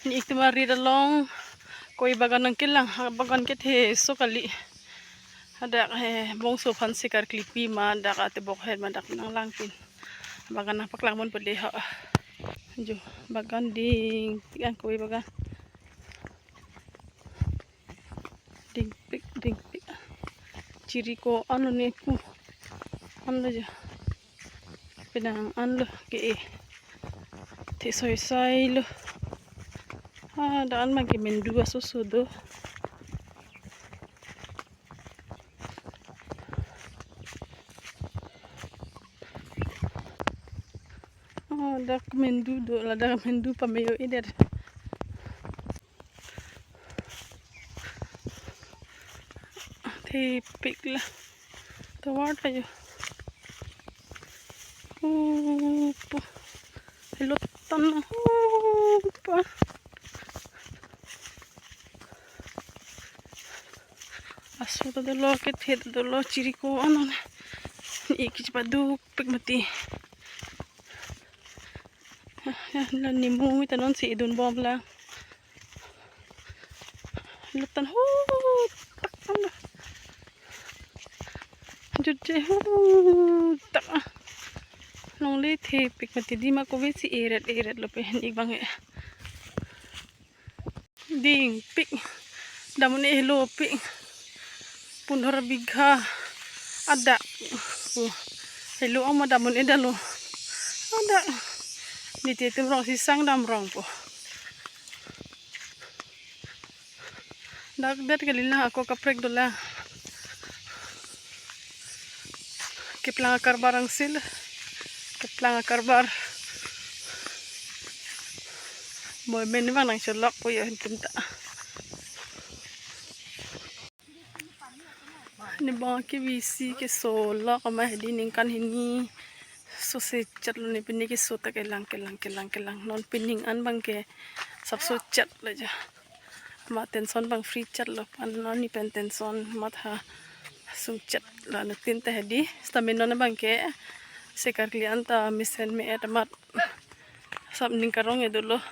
Ni iktimari dalong koi bagan ng kilang bagan ket he so kali. Ada bongso pan sikar klipi ma ada ka tibok head madak nang langpin. Bagan napak lamon pede ha. Jo bagan ding tiang koi bagan. Ding pik. Ciri ko ano ni ku. Ano jo. Pinang ano ke te soy lo. Daan mag-imen dua susudo. Dak mendu do la dak mendu pamayo ider. Tipik lah. Tawar tayo. Hilutan na. Aso ta dolo ket het dolo ciri ko ano na. Ikich paduk pik mati. Lan ni mu tanon si idun bom lang. Hilutan takkan. Judje tak. Nong le the pik mati di ma ko ve si eret lo pe ik bang e. Ding pik. Damun e lo pik. Punhor bigha ada hello ang madamun edalo ada ni tetem rong sisang dam rong po dak bet kalila ako kaprek dola kiplanga karbarang sil kiplanga karbar moy men bang nang cholok po yo hinta ni bang ke visi ke sola kama hedi ningkan hini so se chatlo ni pinni ke so ta kelang non pinning an bang ke sab so chat la ja ma tension bang free chat lo an non ni pen tension mat ha sum chat la na tin ta hedi stamina na bang ke se kar klian ta misen me et mat sab ning karong e dolo